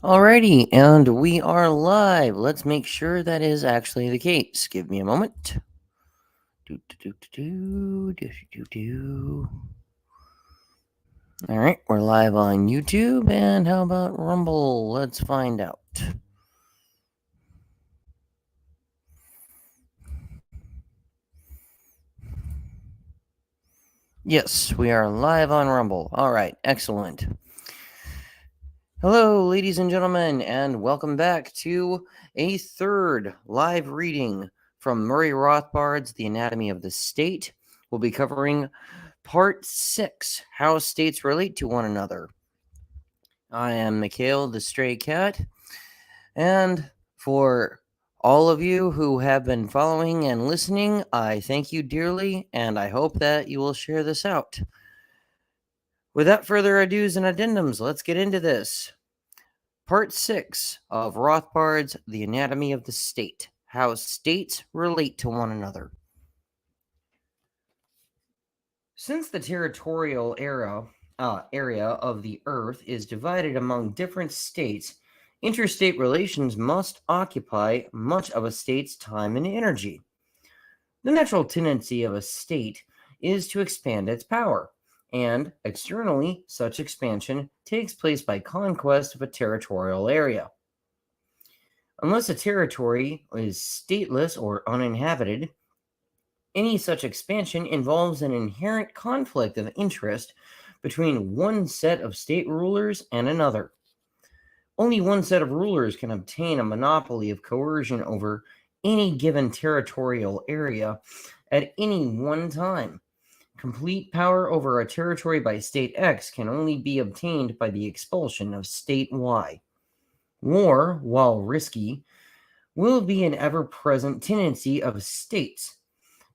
Alrighty, and we are live. Let's make sure that is actually the case. Give me a moment. Alright, we're live on YouTube, and how about Rumble? Let's find out. Yes, we are live on Rumble. Alright, excellent. Hello, ladies and gentlemen, and welcome back to a third live reading from Murray Rothbard's The Anatomy of the State. We'll be covering Part 6, How States Relate to One Another. I am Mikhail, the Stray Cat, and for all of you who have been following and listening, I thank you dearly, and I hope that you will share this out. Without further ados and addendums, let's get into this. Part 6 of Rothbard's The Anatomy of the State, How States Relate to One Another. Since the territorial area of the Earth is divided among different states, interstate relations must occupy much of a state's time and energy. The natural tendency of a state is to expand its power, and externally, such expansion takes place by conquest of a territorial area. Unless a territory is stateless or uninhabited, any such expansion involves an inherent conflict of interest between one set of state rulers and another. Only one set of rulers can obtain a monopoly of coercion over any given territorial area at any one time. Complete power over a territory by state X can only be obtained by the expulsion of state Y. War, while risky, will be an ever-present tendency of states,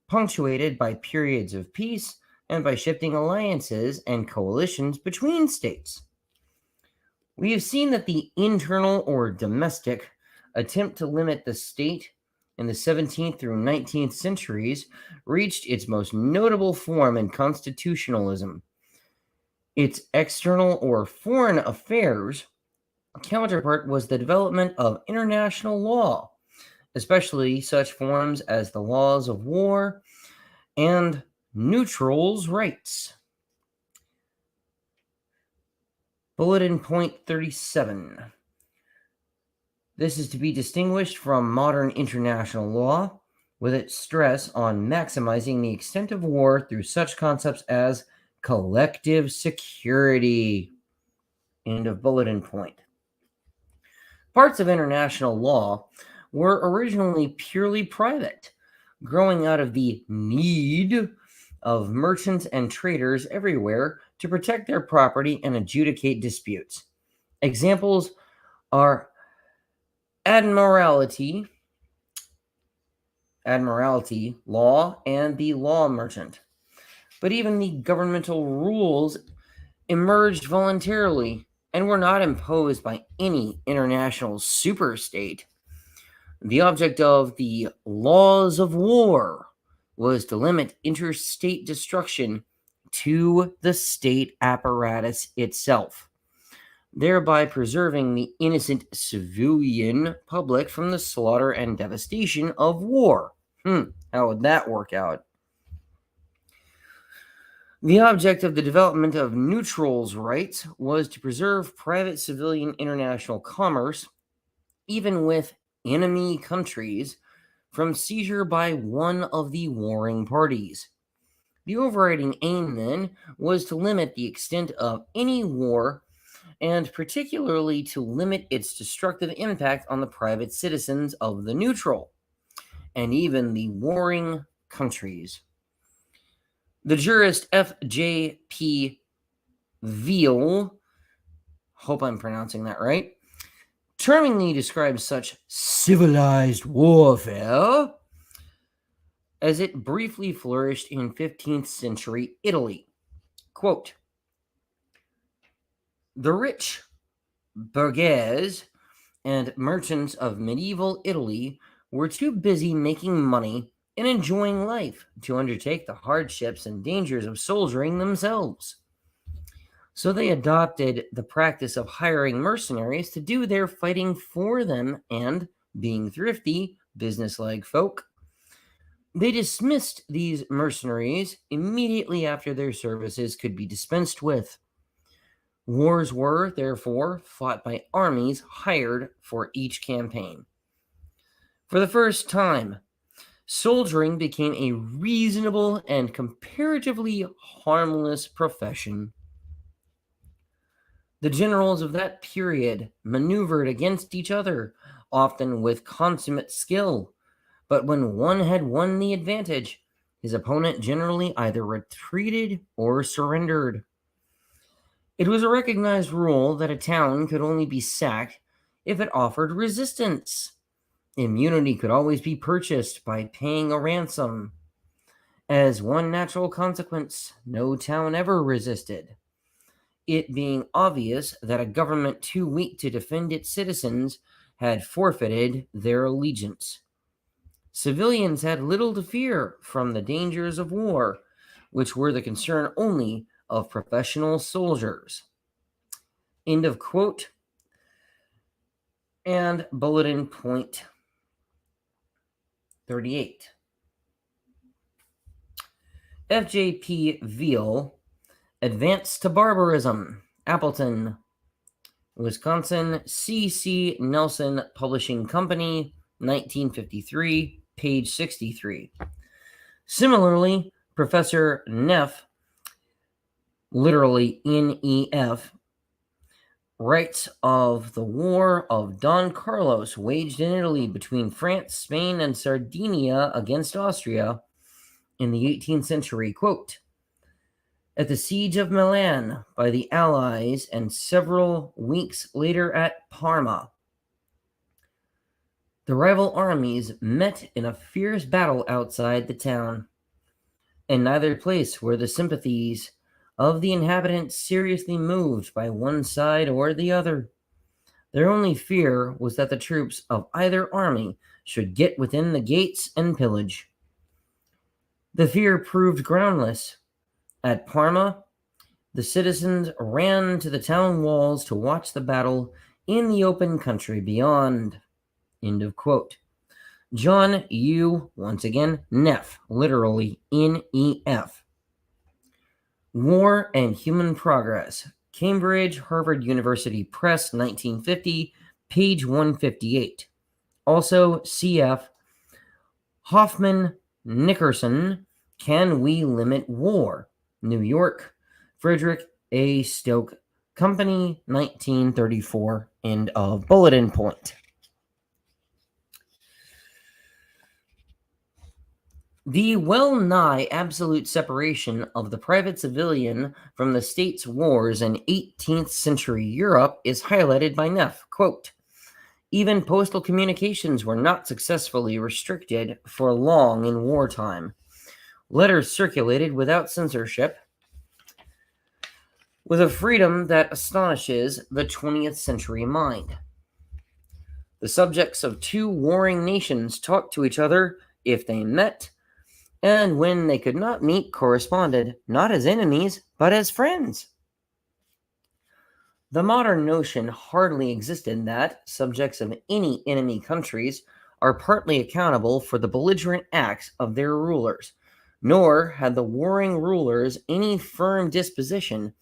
punctuated by periods of peace and by shifting alliances and coalitions between states. We have seen that the internal or domestic attempt to limit the state in the 17th through 19th centuries reached its most notable form in constitutionalism. Its external or foreign affairs counterpart was the development of international law, especially such forms as the laws of war and neutrals' rights. Bulletin point 37. This is to be distinguished from modern international law, with its stress on maximizing the extent of war through such concepts as collective security. End of bulletin point. Parts of international law were originally purely private, growing out of the need of merchants and traders everywhere to protect their property and adjudicate disputes. Examples are admiralty law and the law merchant. But even the governmental rules emerged voluntarily and were not imposed by any international superstate. The object of the laws of war was to limit interstate destruction to the state apparatus itself, thereby preserving the innocent civilian public from the slaughter and devastation of war. How would that work out? The object of the development of neutrals' rights was to preserve private civilian international commerce, even with enemy countries, from seizure by one of the warring parties. The overriding aim, then, was to limit the extent of any war, and particularly to limit its destructive impact on the private citizens of the neutral, and even the warring countries. The jurist F.J.P. Veal, hope I'm pronouncing that right, termingly describes such civilized warfare as it briefly flourished in 15th century Italy. Quote, the rich burghers and merchants of medieval Italy were too busy making money and enjoying life to undertake the hardships and dangers of soldiering themselves. So they adopted the practice of hiring mercenaries to do their fighting for them, and, being thrifty, businesslike folk, they dismissed these mercenaries immediately after their services could be dispensed with. Wars were, therefore, fought by armies hired for each campaign. For the first time, soldiering became a reasonable and comparatively harmless profession. The generals of that period maneuvered against each other, often with consummate skill, but when one had won the advantage, his opponent generally either retreated or surrendered. It was a recognized rule that a town could only be sacked if it offered resistance. Immunity could always be purchased by paying a ransom. As one natural consequence, no town ever resisted, it being obvious that a government too weak to defend its citizens had forfeited their allegiance. Civilians had little to fear from the dangers of war, which were the concern only of professional soldiers. End of quote. And bulletin point 38. F.J.P. Veal, Advance to Barbarism, Appleton, Wisconsin, C.C. Nelson Publishing Company, 1953, page 63. Similarly, Professor Neff, literally N-E-F, writes of the War of Don Carlos waged in Italy between France, Spain, and Sardinia against Austria in the 18th century. Quote, at the siege of Milan by the Allies and several weeks later at Parma, the rival armies met in a fierce battle outside the town. In neither place were the sympathies of the inhabitants seriously moved by one side or the other. Their only fear was that the troops of either army should get within the gates and pillage. The fear proved groundless. At Parma, the citizens ran to the town walls to watch the battle in the open country beyond. End of quote. John U. once again, Neff, literally N-E-F. War and Human Progress, Cambridge, Harvard University Press, 1950, page 158. Also, C.F. Hoffman Nickerson, Can We Limit War? New York, Frederick A. Stoke Company, 1934. End of bulletin point. The well-nigh absolute separation of the private civilian from the state's wars in 18th century Europe is highlighted by Neff. Quote, even postal communications were not successfully restricted for long in wartime. Letters circulated without censorship, with a freedom that astonishes the 20th century mind. The subjects of two warring nations talked to each other if they met, and when they could not meet, corresponded, not as enemies, but as friends. The modern notion hardly existed that subjects of any enemy countries are partly accountable for the belligerent acts of their rulers, nor had the warring rulers any firm disposition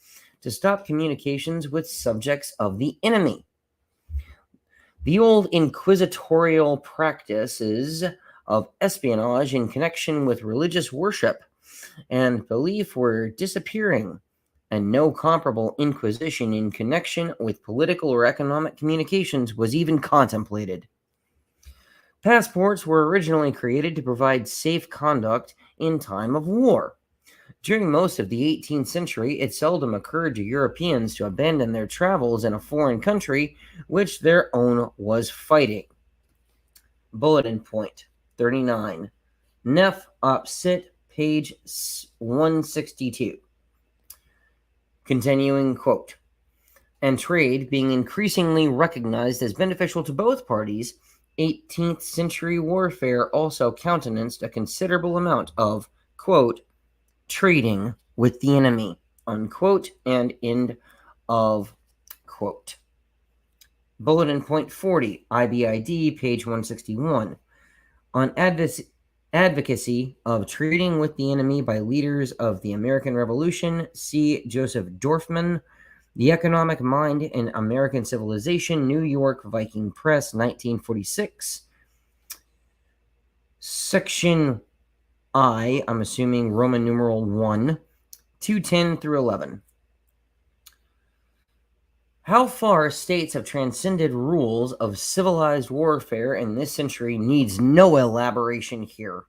to stop communications with subjects of the enemy. The old inquisitorial practices of espionage in connection with religious worship and belief were disappearing, and no comparable inquisition in connection with political or economic communications was even contemplated. Passports were originally created to provide safe conduct in time of war. During most of the 18th century, it seldom occurred to Europeans to abandon their travels in a foreign country which their own was fighting. Bulletin point 39. Neff op. Cit. Page 162. Continuing quote. And trade being increasingly recognized as beneficial to both parties, 18th century warfare also countenanced a considerable amount of, quote, trading with the enemy, unquote, and end of quote. Bulletin point 40, IBID, page 161. On advocacy of treating with the enemy by leaders of the American Revolution, see Joseph Dorfman, The Economic Mind in American Civilization, New York Viking Press, 1946. Section I, I'm assuming Roman numeral 1, 210 through 11. How far states have transcended rules of civilized warfare in this century needs no elaboration here.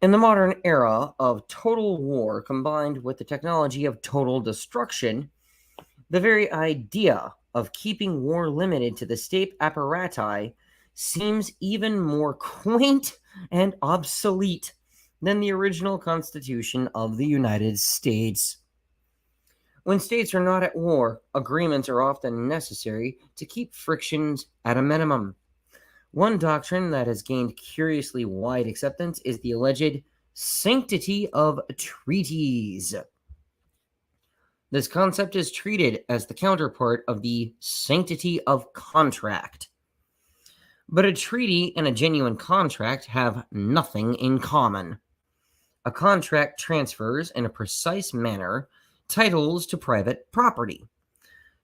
In the modern era of total war combined with the technology of total destruction, the very idea of keeping war limited to the state apparati seems even more quaint and obsolete than the original Constitution of the United States. When states are not at war, agreements are often necessary to keep frictions at a minimum. One doctrine that has gained curiously wide acceptance is the alleged sanctity of treaties. This concept is treated as the counterpart of the sanctity of contract. But a treaty and a genuine contract have nothing in common. A contract transfers in a precise manner titles to private property.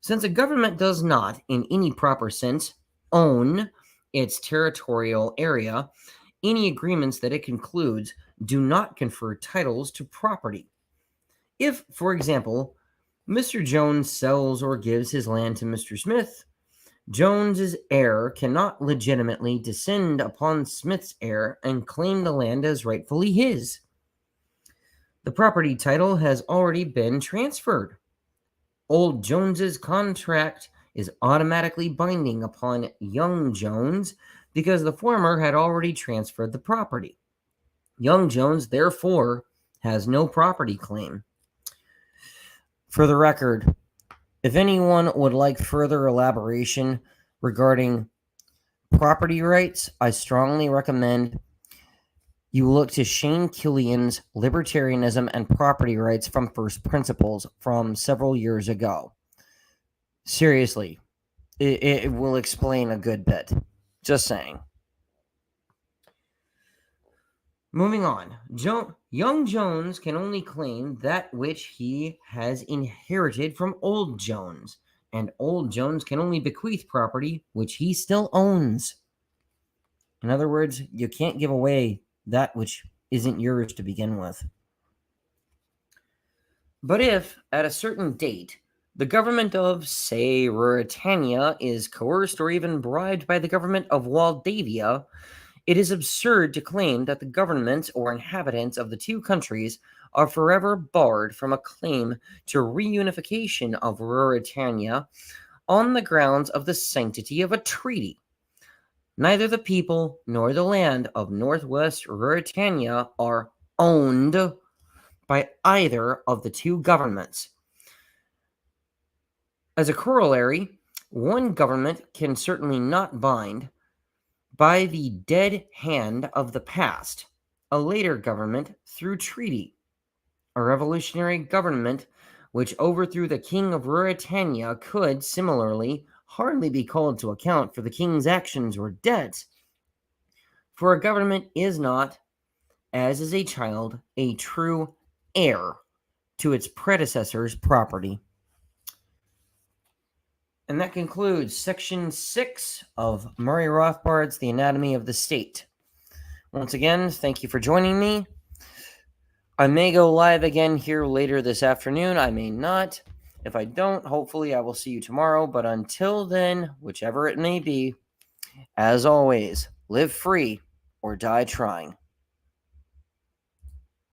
Since a government does not, in any proper sense, own its territorial area, any agreements that it concludes do not confer titles to property. If, for example, Mr. Jones sells or gives his land to Mr. Smith, Jones's heir cannot legitimately descend upon Smith's heir and claim the land as rightfully his. The property title has already been transferred. Old Jones's contract is automatically binding upon young Jones because the former had already transferred the property. Young Jones, therefore, has no property claim. For the record, if anyone would like further elaboration regarding property rights, I strongly recommend you look to Shane Killian's Libertarianism and Property Rights from First Principles from several years ago. Seriously, it will explain a good bit. Just saying. Moving on. Young Jones can only claim that which he has inherited from Old Jones, and Old Jones can only bequeath property which he still owns. In other words, you can't give away that which isn't yours to begin with. But if, at a certain date, the government of, say, Ruritania is coerced or even bribed by the government of Waldavia, it is absurd to claim that the governments or inhabitants of the two countries are forever barred from a claim to reunification of Ruritania on the grounds of the sanctity of a treaty. Neither the people nor the land of Northwest Ruritania are owned by either of the two governments. As a corollary, one government can certainly not bind by the dead hand of the past, a later government through treaty. A revolutionary government which overthrew the king of Ruritania could, similarly, hardly be called to account for the king's actions or debts, for a government is not, as is a child, a true heir to its predecessor's property. And that concludes Section 6 of Murray Rothbard's The Anatomy of the State. Once again, thank you for joining me. I may go live again here later this afternoon. I may not. If I don't, hopefully I will see you tomorrow. But until then, whichever it may be, as always, live free or die trying.